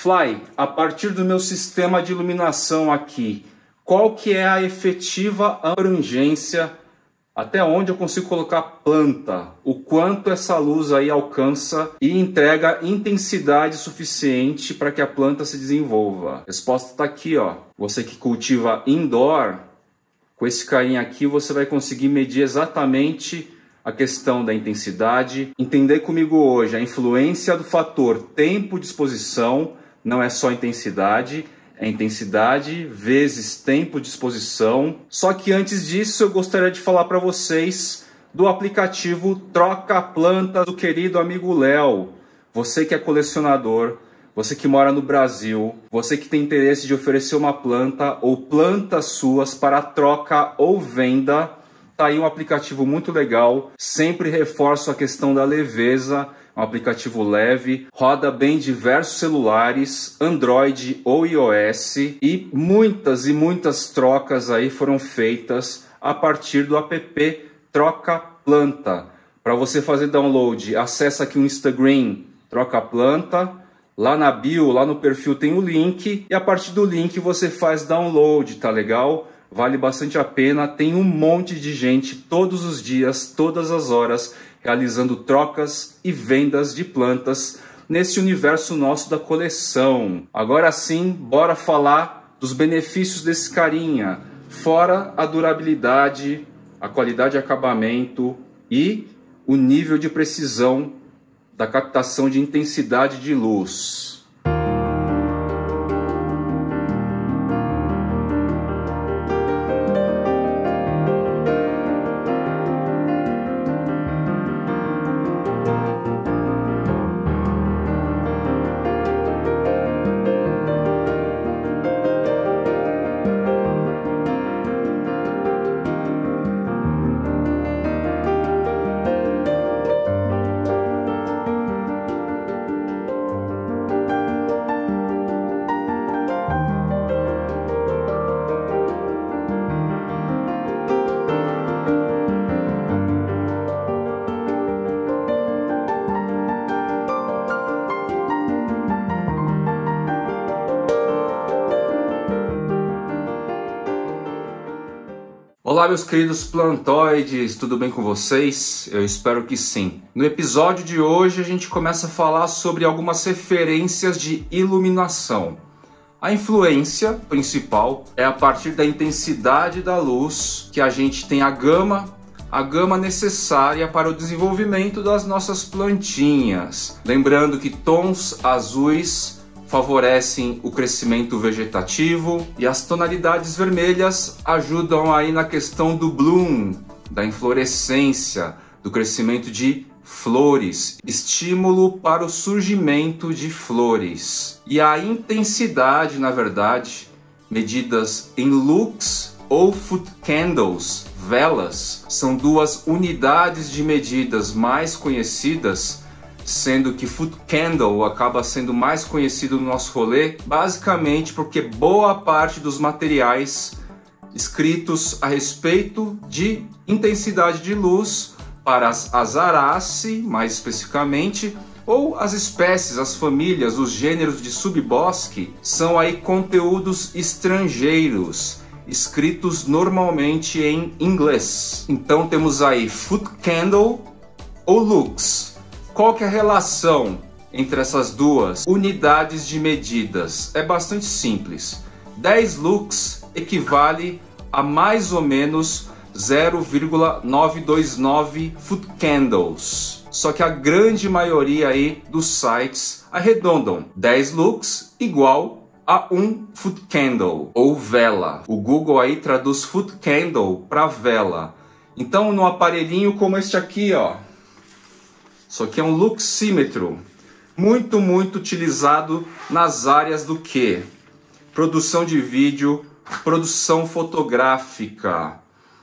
Fly, a partir do meu sistema de iluminação aqui, qual que é a efetiva abrangência, até onde eu consigo colocar planta, o quanto essa luz aí alcança e entrega intensidade suficiente para que a planta se desenvolva? A resposta está aqui, ó. Você que cultiva indoor, com esse carinha aqui você vai conseguir medir exatamente a questão da intensidade. Entender comigo hoje a influência do fator tempo de exposição, não é só intensidade, é intensidade vezes tempo de exposição. Só que antes disso eu gostaria de falar para vocês do aplicativo Troca Planta do querido amigo Léo. Você que é colecionador, você que mora no Brasil, você que tem interesse de oferecer uma planta ou plantas suas para troca ou venda, tá aí um aplicativo muito legal. Sempre reforço a questão da leveza. É um aplicativo leve, roda bem em diversos celulares, Android ou iOS, e muitas trocas aí foram feitas a partir do app Troca Planta. Para você fazer download, acessa aqui o Instagram Troca Planta, lá na bio, lá no perfil tem o link, e a partir do link você faz download, tá legal? Vale bastante a pena, tem um monte de gente todos os dias, todas as horas, realizando trocas e vendas de plantas nesse universo nosso da coleção. Agora sim, bora falar dos benefícios desse carinha, fora a durabilidade, a qualidade de acabamento e o nível de precisão da captação de intensidade de luz. Olá meus queridos plantoides, tudo bem com vocês? Eu espero que sim. No episódio de hoje a gente começa a falar sobre algumas referências de iluminação. A influência principal é a partir da intensidade da luz que a gente tem a gama necessária para o desenvolvimento das nossas plantinhas. Lembrando que tons azuis favorecem o crescimento vegetativo e as tonalidades vermelhas ajudam aí na questão do bloom, da inflorescência, do crescimento de flores, estímulo para o surgimento de flores. E a intensidade, na verdade, medidas em lux ou foot candles, velas, são duas unidades de medidas mais conhecidas, sendo que foot candle acaba sendo mais conhecido no nosso rolê, basicamente porque boa parte dos materiais escritos a respeito de intensidade de luz para as Azaraceae, mais especificamente, ou as espécies, as famílias, os gêneros de subbosque, são aí conteúdos estrangeiros, escritos normalmente em inglês. Então temos aí foot candle ou lux. Qual que é a relação entre essas duas unidades de medidas? É bastante simples. 10 lux equivale a mais ou menos 0,929 foot candles. Só que a grande maioria aí dos sites arredondam 10 lux igual a 1 foot candle ou vela. O Google aí traduz foot candle para vela. Então, no aparelhinho como este aqui, ó, isso aqui é um luxímetro, muito utilizado nas áreas do quê? Produção de vídeo, produção fotográfica.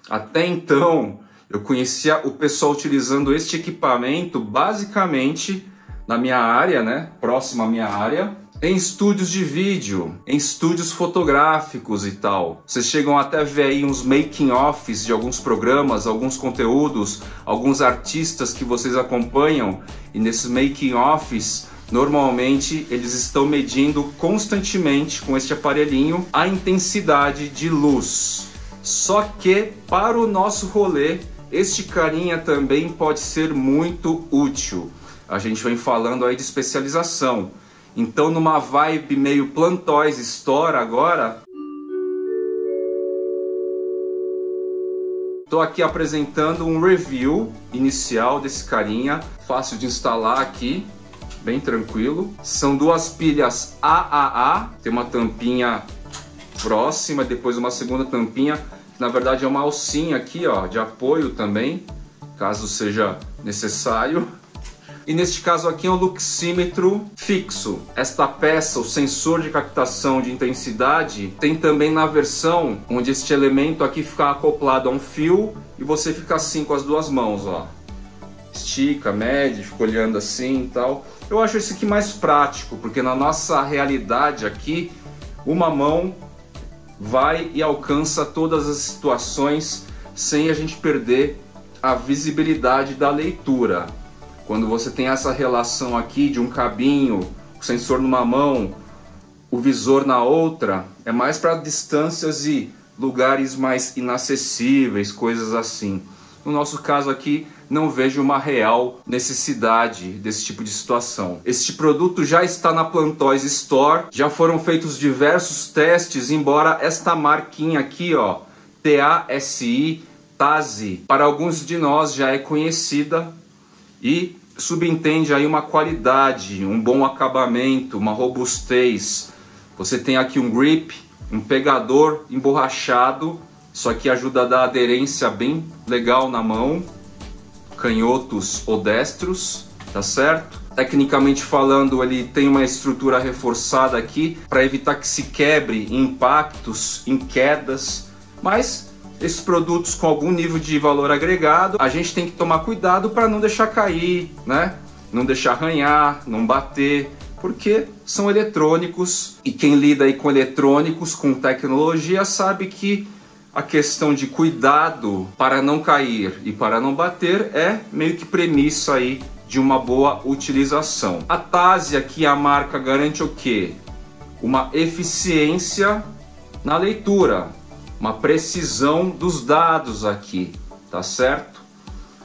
Até então, eu conhecia o pessoal utilizando este equipamento basicamente na minha área, né? Próximo à minha área, em estúdios de vídeo, em estúdios fotográficos e tal. Vocês chegam até ver aí uns making-offs de alguns programas, alguns conteúdos, alguns artistas que vocês acompanham, e nesses making-offs Normalmente eles estão medindo constantemente com este aparelhinho a intensidade de luz. Só que para o nosso rolê, este carinha também pode ser muito útil. A gente vem falando aí de especialização. Então numa vibe meio Plantoys Store agora, estou aqui apresentando um review inicial desse carinha, fácil de instalar aqui, bem tranquilo. São duas pilhas AAA, tem uma tampinha próxima, depois uma segunda tampinha, que na verdade é uma alcinha aqui, ó, de apoio também, caso seja necessário. E neste caso aqui é um luxímetro fixo. Esta peça, o sensor de captação de intensidade, tem também na versão onde este elemento aqui fica acoplado a um fio e você fica assim com as duas mãos, ó. Estica, mede, fica olhando assim e tal. Eu acho esse aqui mais prático, porque na nossa realidade aqui, uma mão vai e alcança todas as situações sem a gente perder a visibilidade da leitura. Quando você tem essa relação aqui de um cabinho, o sensor numa mão, o visor na outra, é mais para distâncias e lugares mais inacessíveis, coisas assim. No nosso caso aqui, não vejo uma real necessidade desse tipo de situação. Este produto já está na Plantoys Store, já foram feitos diversos testes, embora esta marquinha aqui, ó, TASI, TASI, para alguns de nós já é conhecida e subentende aí uma qualidade, um bom acabamento, uma robustez. Você tem aqui um grip, um pegador emborrachado, isso aqui ajuda a dar aderência bem legal na mão, canhotos ou destros, tá certo? Tecnicamente falando, ele tem uma estrutura reforçada aqui para evitar que se quebre em impactos, em quedas, mas esses produtos com algum nível de valor agregado, a gente tem que tomar cuidado para não deixar cair, né? Não deixar arranhar, não bater, porque são eletrônicos e quem lida aí com eletrônicos, com tecnologia, sabe que a questão de cuidado para não cair e para não bater é meio que premissa aí de uma boa utilização. A TASI aqui, a marca, garante o quê? Uma eficiência na leitura, uma precisão dos dados aqui, tá certo?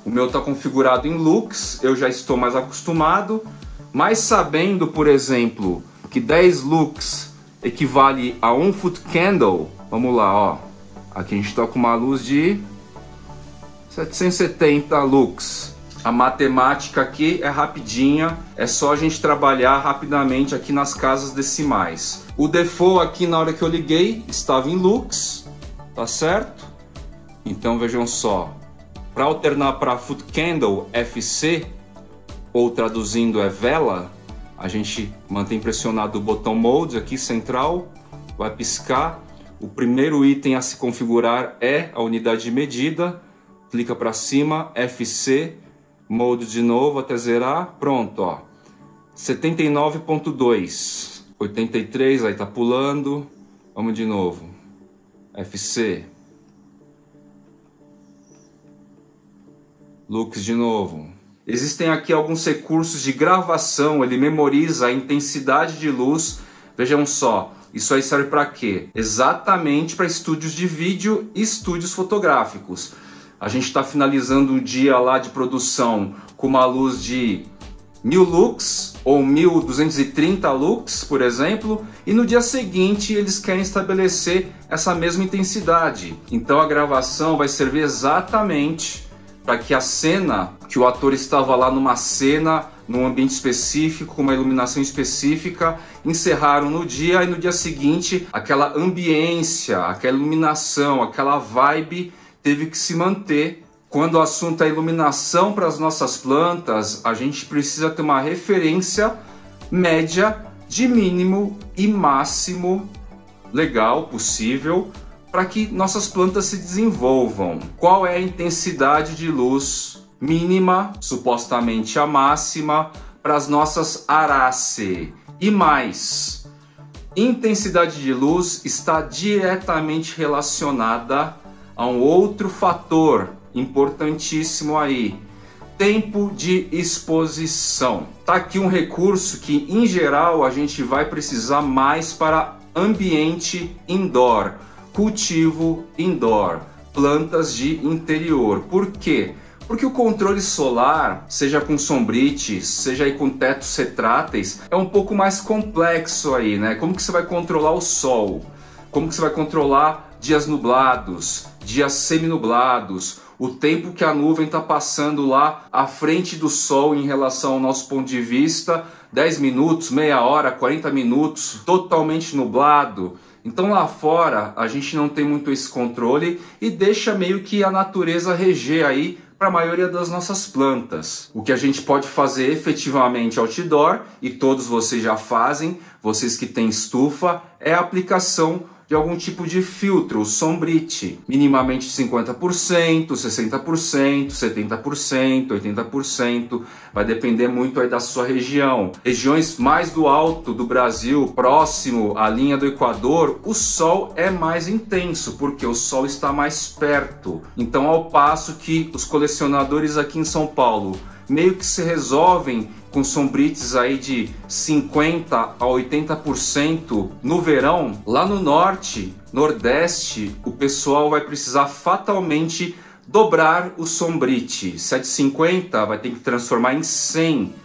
O meu está configurado em lux, eu já estou mais acostumado, mas sabendo, por exemplo, que 10 lux equivale a 1 foot candle, vamos lá, ó. Aqui a gente está com uma luz de 770 lux. A matemática aqui é rapidinha, é só a gente trabalhar rapidamente aqui nas casas decimais. O default aqui na hora que eu liguei estava em lux, tá certo? Então vejam só, para alternar para foot candle FC, ou traduzindo é vela, a gente mantém pressionado o botão mode aqui central, vai piscar. O primeiro item a se configurar é a unidade de medida, clica para cima, FC, mode de novo até zerar, pronto, ó, 79.2, 83, aí tá pulando, vamos de novo, FC, lux de novo. Existem aqui alguns recursos de gravação, ele memoriza a intensidade de luz, vejam só. Isso aí serve para quê? Exatamente para estúdios de vídeo e estúdios fotográficos. A gente está finalizando um dia lá de produção com uma luz de 1000 lux ou 1230 lux, por exemplo, e no dia seguinte eles querem estabelecer essa mesma intensidade. Então a gravação vai servir exatamente para que a cena, que o ator estava lá numa cena, num ambiente específico, com uma iluminação específica, encerraram no dia e no dia seguinte aquela ambiência, aquela iluminação, aquela vibe teve que se manter. Quando o assunto é iluminação para as nossas plantas, a gente precisa ter uma referência média de mínimo e máximo legal possível para que nossas plantas se desenvolvam. Qual é a intensidade de luz mínima, supostamente a máxima, para as nossas Araceae? E mais, intensidade de luz está diretamente relacionada a um outro fator importantíssimo aí, tempo de exposição. Tá aqui um recurso que em geral a gente vai precisar mais para ambiente indoor, cultivo indoor, plantas de interior. Por quê? Porque o controle solar, seja com sombrites, seja aí com tetos retráteis, é um pouco mais complexo aí, né? Como que você vai controlar o sol? Como que você vai controlar dias nublados, dias seminublados, o tempo que a nuvem está passando lá à frente do sol em relação ao nosso ponto de vista, 10 minutos, meia hora, 40 minutos, totalmente nublado. Então lá fora a gente não tem muito esse controle e deixa meio que a natureza reger aí para a maioria das nossas plantas. O que a gente pode fazer efetivamente outdoor, e todos vocês já fazem, vocês que têm estufa, é a aplicação de algum tipo de filtro, sombrite, minimamente 50%, 60%, 70%, 80%, vai depender muito aí da sua região. Regiões mais do alto do Brasil, próximo à linha do Equador, o sol é mais intenso, porque o sol está mais perto. Então, ao passo que os colecionadores aqui em São Paulo meio que se resolvem com sombrites aí de 50% a 80% no verão, lá no norte, nordeste, o pessoal vai precisar fatalmente dobrar o sombrite. Se é de 50, vai ter que transformar em 100.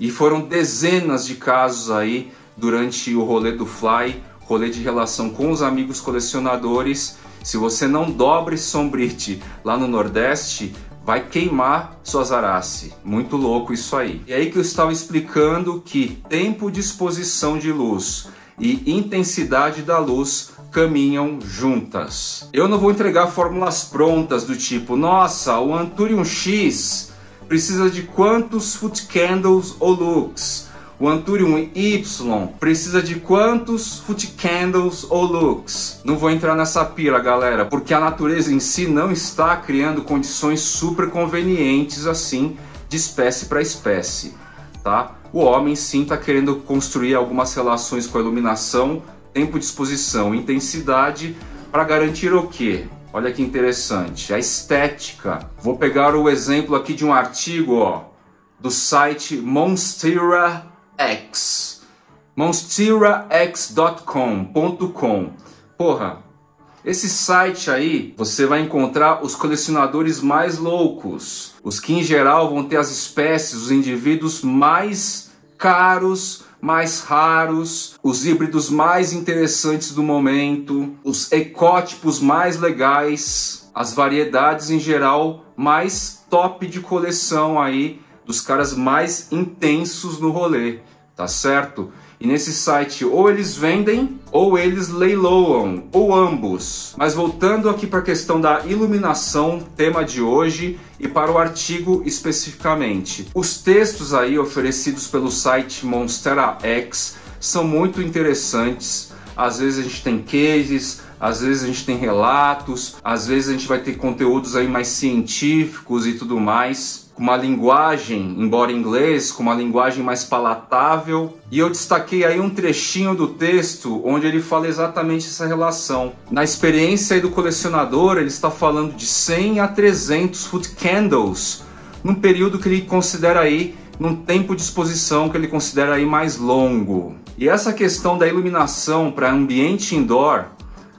E foram dezenas de casos aí durante o rolê do Fly, rolê de relação com os amigos colecionadores. Se você não dobra esse sombrite lá no nordeste, vai queimar suas arace. Muito louco isso aí. E aí que eu estava explicando que tempo de exposição de luz e intensidade da luz caminham juntas. Eu não vou entregar fórmulas prontas do tipo, nossa, o Anthurium X precisa de quantos foot candles ou lux? O Anthurium Y precisa de quantos foot candles ou lux? Não vou entrar nessa pira, galera, porque a natureza em si não está criando condições super convenientes assim de espécie para espécie, tá? O homem sim está querendo construir algumas relações com a iluminação, tempo de exposição, intensidade, para garantir o quê? Olha que interessante, a estética. Vou pegar o exemplo aqui de um artigo, ó, do site Monstera X, monsterax.com. Porra, esse site aí você vai encontrar os colecionadores mais loucos, os que em geral vão ter as espécies, os indivíduos mais caros, mais raros, os híbridos mais interessantes do momento, os ecótipos mais legais, as variedades em geral mais top de coleção aí, dos caras mais intensos no rolê, tá certo? E nesse site ou eles vendem ou eles leiloam, ou ambos. Mas voltando aqui para a questão da iluminação, tema de hoje, e para o artigo especificamente. Os textos aí oferecidos pelo site Monstera X são muito interessantes. Às vezes a gente tem cases, às vezes a gente tem relatos, às vezes a gente vai ter conteúdos aí mais científicos e tudo mais, com uma linguagem, embora em inglês, com uma linguagem mais palatável. E eu destaquei aí um trechinho do texto onde ele fala exatamente essa relação. Na experiência aí do colecionador, ele está falando de 100 a 300 foot candles, num período que ele considera aí, num tempo de exposição que ele considera aí mais longo. E essa questão da iluminação para ambiente indoor,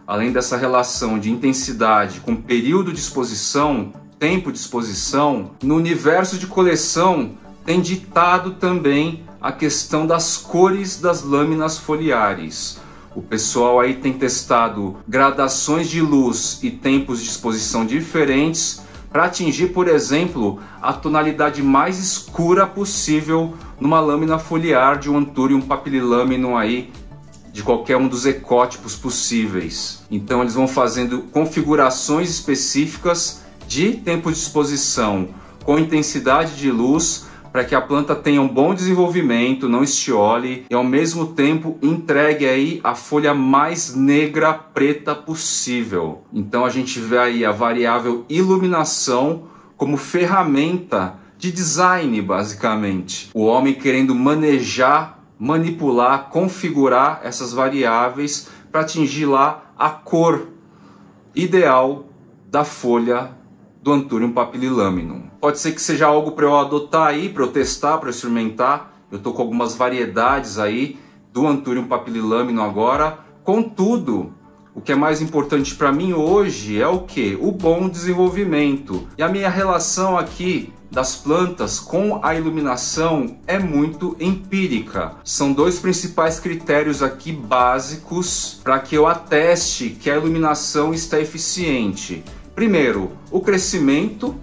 além dessa relação de intensidade com período de exposição, tempo de exposição, no universo de coleção tem ditado também a questão das cores das lâminas foliares. O pessoal aí tem testado gradações de luz e tempos de exposição diferentes para atingir, por exemplo, a tonalidade mais escura possível numa lâmina foliar de um Anthurium papililaminum aí, de qualquer um dos ecótipos possíveis. Então eles vão fazendo configurações específicas de tempo de exposição com intensidade de luz para que a planta tenha um bom desenvolvimento, não estiole e ao mesmo tempo entregue aí a folha mais negra, preta possível. Então a gente vê aí a variável iluminação como ferramenta de design, basicamente. O homem querendo manejar, manipular, configurar essas variáveis para atingir lá a cor ideal da folha do Anthurium papillaminum. Pode ser que seja algo para eu adotar aí, para eu testar, para eu experimentar. Eu estou com algumas variedades aí do Anthurium papillaminum agora. Contudo, o que é mais importante para mim hoje é o que? O bom desenvolvimento. E a minha relação aqui das plantas com a iluminação é muito empírica. São dois principais critérios aqui básicos para que eu ateste que a iluminação está eficiente. Primeiro, o crescimento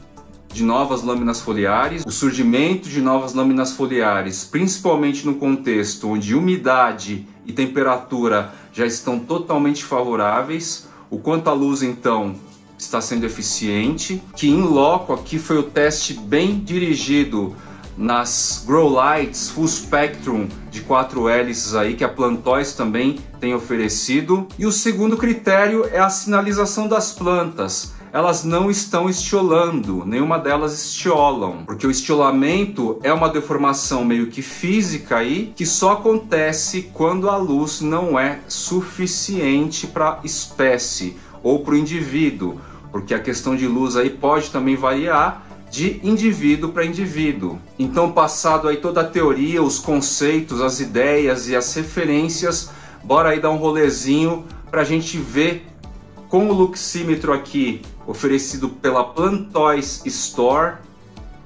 de novas lâminas foliares, o surgimento de novas lâminas foliares, principalmente no contexto onde umidade e temperatura já estão totalmente favoráveis, o quanto a luz então está sendo eficiente, que in loco aqui foi o teste bem dirigido nas Grow Lights Full Spectrum de 4 hélices aí, que a Plantoys também tem oferecido. E o segundo critério é a sinalização das plantas. Elas não estão estiolando, nenhuma delas estiolam, porque o estiolamento é uma deformação meio que física aí, que só acontece quando a luz não é suficiente para a espécie ou para o indivíduo, porque a questão de luz aí pode também variar de indivíduo para indivíduo. Então, passado aí toda a teoria, os conceitos, as ideias e as referências, bora aí dar um rolezinho para a gente ver com o luxímetro aqui oferecido pela Plantoys Store,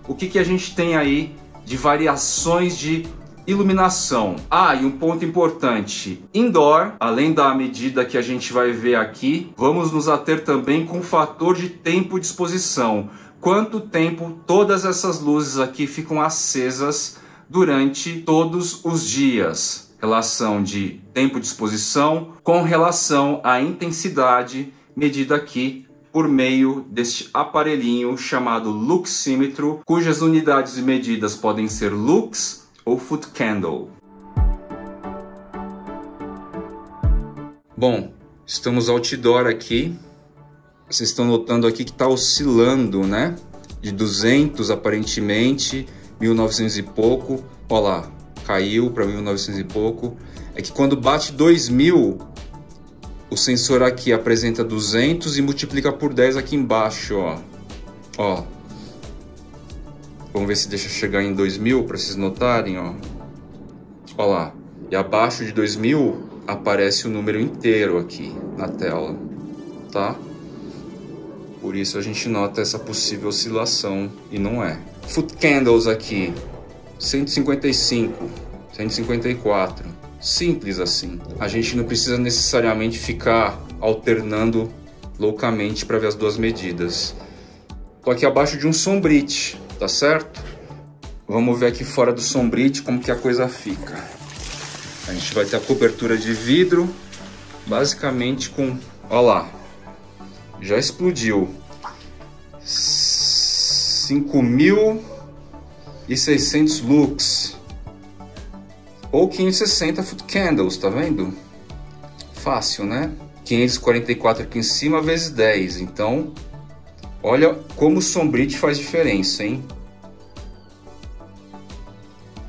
o que a gente tem aí de variações de iluminação. E um ponto importante, indoor, além da medida que a gente vai ver aqui, vamos nos ater também com o fator de tempo de exposição. Quanto tempo todas essas luzes aqui ficam acesas durante todos os dias. Relação de tempo de exposição com relação à intensidade medida aqui por meio deste aparelhinho chamado luxímetro, cujas unidades de medidas podem ser lux ou foot candle. Bom, estamos outdoor aqui. Vocês estão notando aqui que está oscilando, né? De 200 aparentemente, 1900 e pouco. Olha lá, caiu para 1900 e pouco. É que quando bate 2000, o sensor aqui apresenta 200 e multiplica por 10 aqui embaixo, ó. Vamos ver se deixa chegar em 2000 para vocês notarem, ó. Olha lá. E abaixo de 2000 aparece o número inteiro aqui na tela, tá? Por isso a gente nota essa possível oscilação e não é. Foot candles aqui, 155, 154. Simples assim. A gente não precisa necessariamente ficar alternando loucamente para ver as duas medidas. Tô aqui abaixo de um sombrite, tá certo? Vamos ver aqui fora do sombrite como que a coisa fica. A gente vai ter a cobertura de vidro, basicamente com... Ó lá, já explodiu. 5.600 lux. Ou 560 foot candles, tá vendo? Fácil, né? 544 aqui em cima vezes 10. Então, olha como o sombrite faz diferença, hein?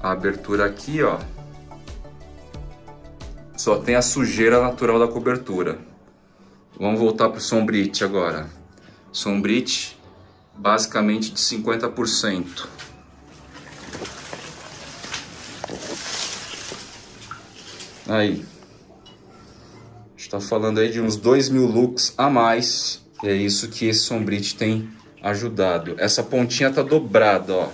A abertura aqui, ó. Só tem a sujeira natural da cobertura. Vamos voltar para o sombrite agora. Sombrite, basicamente de 50%. Aí, está falando aí de uns 2.000 lux a mais. E é isso que esse sombrite tem ajudado. Essa pontinha tá dobrada, ó.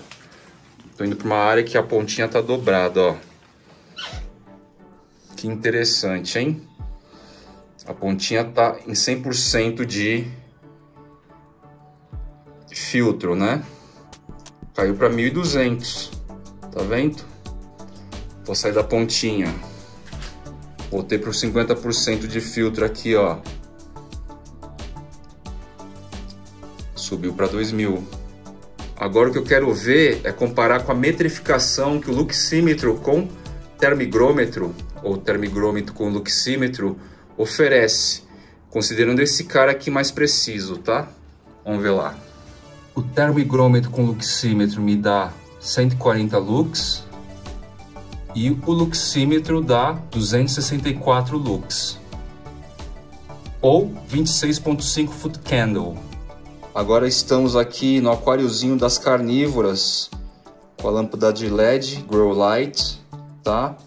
Tô indo para uma área que a pontinha tá dobrada, ó. Que interessante, hein? A pontinha tá em 100% de filtro, né? Caiu para 1.200. Tá vendo? Vou sair da pontinha. Voltei para os 50% de filtro aqui, ó. Subiu para 2.000. Agora o que eu quero ver é comparar com a metrificação que o luxímetro com termigrômetro, ou termigrômetro com luxímetro, oferece. Considerando esse cara aqui mais preciso, tá? Vamos ver lá. O termigrômetro com luxímetro me dá 140 lux. E o luxímetro dá 264 lux, ou 26.5 foot candle. Agora estamos aqui no aquáriozinho das carnívoras, com a lâmpada de LED, Grow Light, tá?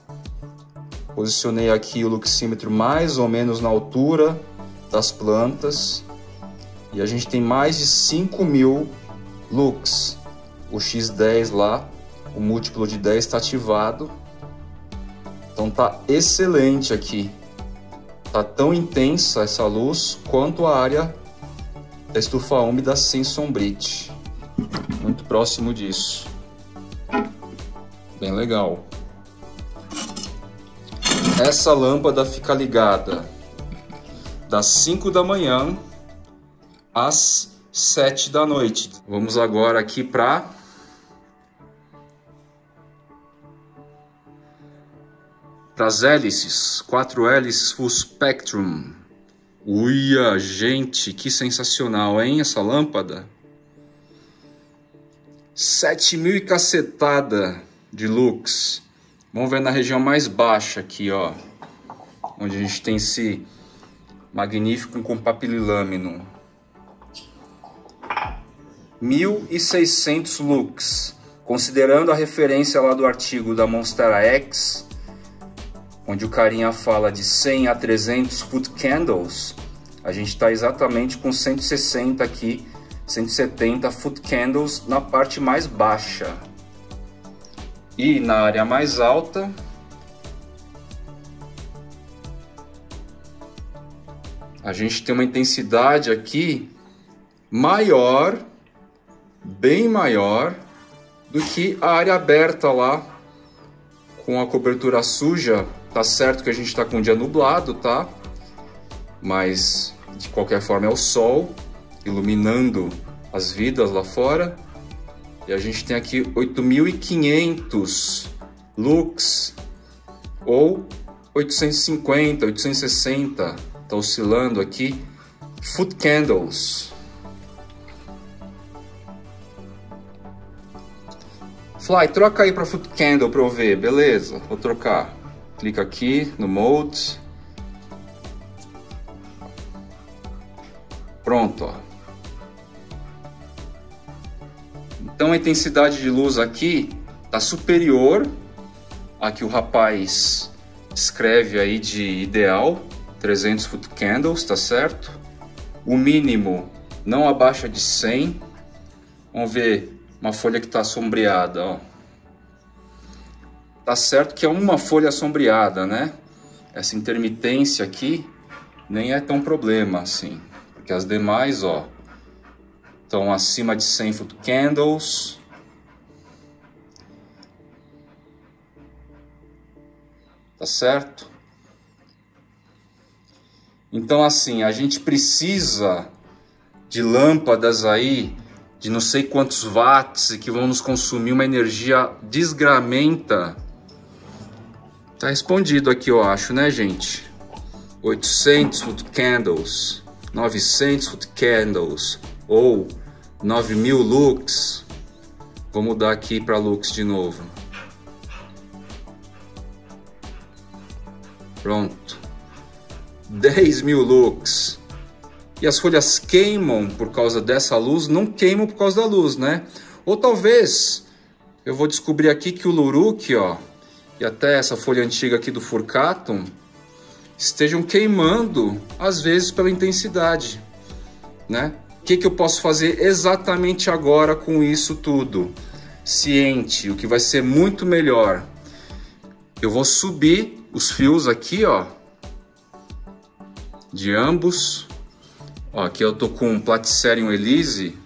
Posicionei aqui o luxímetro mais ou menos na altura das plantas. E a gente tem mais de 5.000 lux. O X10 lá, o múltiplo de 10 está ativado. Então tá excelente aqui. Tá tão intensa essa luz quanto a área da estufa úmida sem sombrite. Muito próximo disso. Bem legal. Essa lâmpada fica ligada das 5 da manhã às 7 da noite. Vamos agora aqui para as hélices, 4 hélices Full Spectrum. Uia, gente, que sensacional, hein, essa lâmpada? 7.000 e cacetada de lux. Vamos ver na região mais baixa aqui, ó, onde a gente tem esse magnífico Compapililâmino. 1.600 lux, considerando a referência lá do artigo da Monstera X, onde o carinha fala de 100 a 300 foot candles, a gente está exatamente com 160 aqui, 170 foot candles na parte mais baixa. E na área mais alta, a gente tem uma intensidade aqui maior, bem maior do que a área aberta lá, com a cobertura suja. Tá certo que a gente está com um dia nublado, tá? Mas de qualquer forma é o sol iluminando as vidas lá fora. E a gente tem aqui 8.500 lux ou 850, 860, tá oscilando aqui, foot candles. Fly, troca aí para foot candle para eu ver, beleza? Vou trocar. Clica aqui no mode. Pronto, ó. Então a intensidade de luz aqui está superior a que o rapaz escreve aí de ideal, 300 foot candles, tá certo? O mínimo não abaixa de 100. Vamos ver uma folha que está sombreada, ó. Tá certo que é uma folha sombreada, né? Essa intermitência aqui nem é tão problema assim, porque as demais, ó, estão acima de 100 foot candles. Tá certo? Então assim, a gente precisa de lâmpadas aí de não sei quantos watts e que vão nos consumir uma energia desgramenta. Tá respondido aqui, eu acho, né, gente? 800 foot candles, 900 foot candles ou 9.000 lux. Vou mudar aqui para lux de novo. Pronto. 10.000 lux. E as folhas queimam por causa dessa luz? Não queimam por causa da luz, né? Ou talvez eu vou descobrir aqui que o Luruk, ó, e até essa folha antiga aqui do Furcatum estejam queimando, às vezes pela intensidade, né? O que eu posso fazer exatamente agora com isso tudo? Ciente, o que vai ser muito melhor. Eu vou subir os fios aqui, ó, de ambos. Ó, aqui eu tô com Platycerium Elise.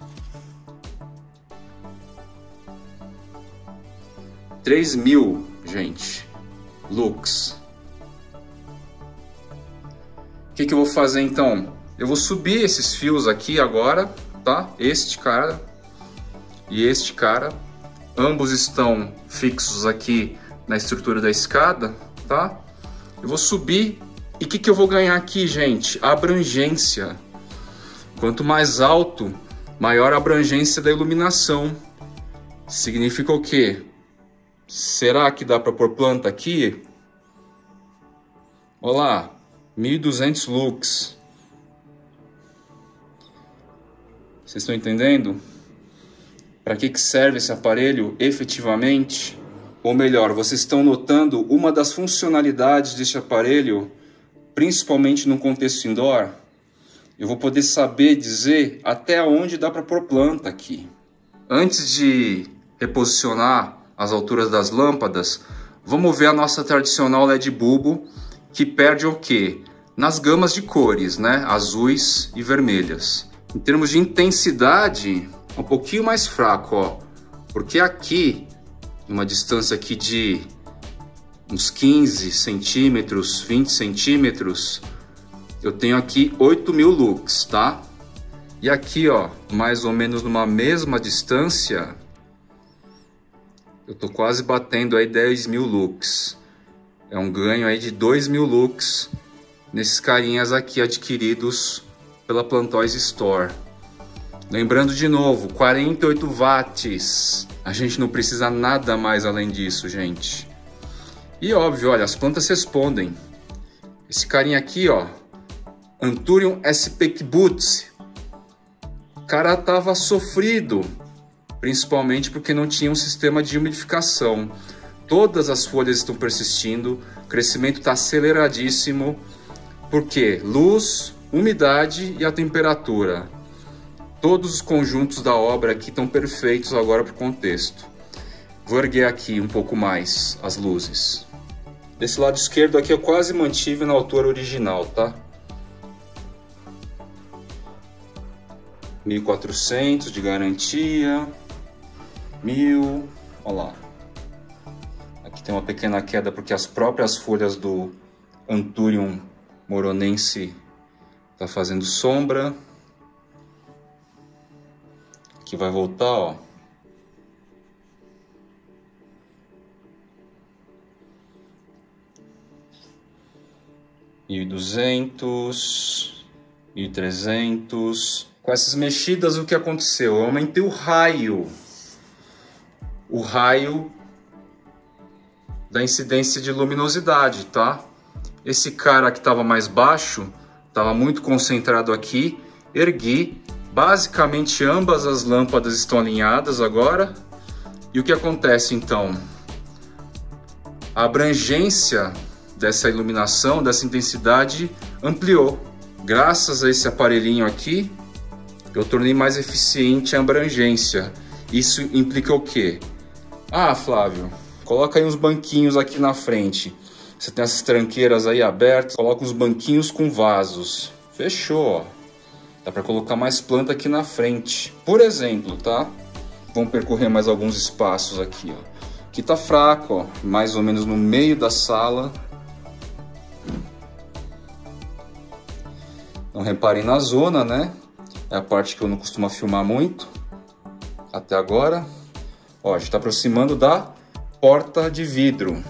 3.000, gente, lux. O que eu vou fazer então? Eu vou subir esses fios aqui agora, tá? Este cara e este cara. Ambos estão fixos aqui na estrutura da escada, tá? Eu vou subir e o que eu vou ganhar aqui, gente? Abrangência. Quanto mais alto, maior a abrangência da iluminação. Significa o quê? Será que dá para pôr planta aqui? Olha lá, 1.200 lux. Vocês estão entendendo? Para que serve esse aparelho efetivamente? Ou melhor, vocês estão notando uma das funcionalidades deste aparelho, principalmente no contexto indoor? Eu vou poder saber dizer até onde dá para pôr planta aqui. Antes de reposicionar as alturas das lâmpadas, vamos ver a nossa tradicional LED bulbo, que perde o quê? Nas gamas de cores, né? Azuis e vermelhas. Em termos de intensidade, um pouquinho mais fraco, ó. Porque aqui, uma distância aqui de uns 15 centímetros, 20 centímetros, eu tenho aqui 8.000 lux, tá? E aqui, ó, mais ou menos numa mesma distância, eu tô quase batendo aí 10.000 lux. É um ganho aí de 2.000 lux nesses carinhas aqui adquiridos pela Plantoys Store. Lembrando de novo, 48 watts. A gente não precisa nada mais além disso, gente. E óbvio, olha, as plantas respondem. Esse carinha aqui, ó, Anthurium SP Kibbutz. O cara tava sofrido, principalmente porque não tinha um sistema de umidificação. Todas as folhas estão persistindo, o crescimento está aceleradíssimo. Por quê? Luz, umidade e a temperatura. Todos os conjuntos da obra aqui estão perfeitos agora para o contexto. Vou erguer aqui um pouco mais as luzes. Desse lado esquerdo aqui eu quase mantive na altura original, tá? 1.400 de garantia. 1.000, olha lá. Aqui tem uma pequena queda porque as próprias folhas do Anthurium moronense tá fazendo sombra. Aqui vai voltar, ó. $1.200, $1.300. Com essas mexidas, o que aconteceu? Eu aumentei o raio da incidência de luminosidade, tá? Esse cara que estava mais baixo, estava muito concentrado aqui, ergui. Basicamente ambas as lâmpadas estão alinhadas agora. E o que acontece então? A abrangência dessa iluminação, dessa intensidade ampliou. Graças a esse aparelhinho aqui, eu tornei mais eficiente a abrangência. Isso implica o quê? Ah, Flávio, coloca aí uns banquinhos aqui na frente. Você tem essas tranqueiras aí abertas, coloca uns banquinhos com vasos. Fechou, ó. Dá para colocar mais planta aqui na frente. Por exemplo, tá? Vamos percorrer mais alguns espaços aqui, ó. Aqui tá fraco, ó. Mais ou menos no meio da sala. Não reparem na zona, né? É a parte que eu não costumo filmar muito. Até agora. Ó, a gente tá aproximando da porta de vidro.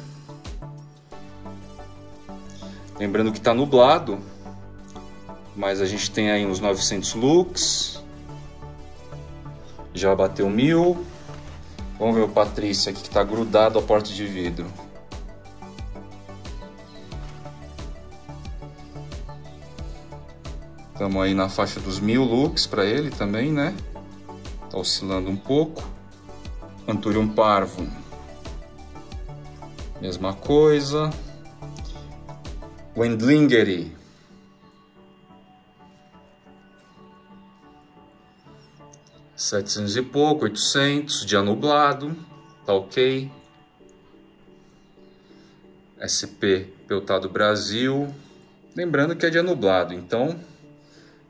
Lembrando que tá nublado. Mas a gente tem aí uns 900 lux. Já bateu 1.000. Vamos ver o Patrícia aqui que está grudado à porta de vidro. Estamos aí na faixa dos 1.000 lux para ele também, né? Tá oscilando um pouco. Anthurium parvo. Mesma coisa. Wendlingeri. 700 e pouco, 800, dia nublado, tá ok. SP Peltado Brasil, lembrando que é dia nublado, então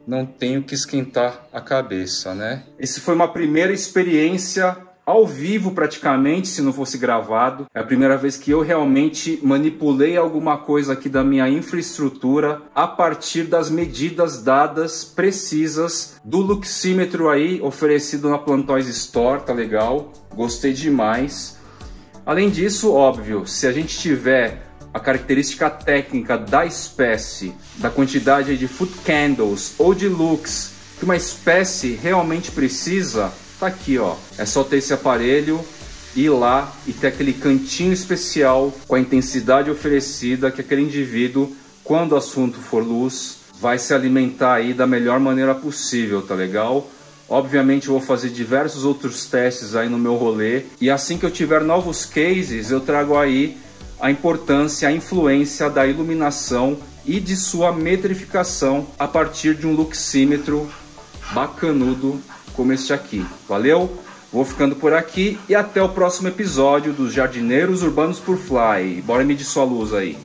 não tenho que esquentar a cabeça, né? Esse foi uma primeira experiência ao vivo praticamente, se não fosse gravado. É a primeira vez que eu realmente manipulei alguma coisa aqui da minha infraestrutura a partir das medidas dadas precisas do luxímetro aí oferecido na Plantoys Store, tá legal? Gostei demais. Além disso, óbvio, se a gente tiver a característica técnica da espécie, da quantidade de foot candles ou de lux que uma espécie realmente precisa, tá aqui, ó. É só ter esse aparelho, ir lá e ter aquele cantinho especial com a intensidade oferecida que aquele indivíduo, quando o assunto for luz, vai se alimentar aí da melhor maneira possível, tá legal? Obviamente eu vou fazer diversos outros testes aí no meu rolê, e assim que eu tiver novos cases eu trago aí a importância, a influência da iluminação e de sua metrificação a partir de um luxímetro bacanudo como este aqui. Valeu? Vou ficando por aqui e até o próximo episódio dos Jardineiros Urbanos por Fly. Bora medir sua luz aí.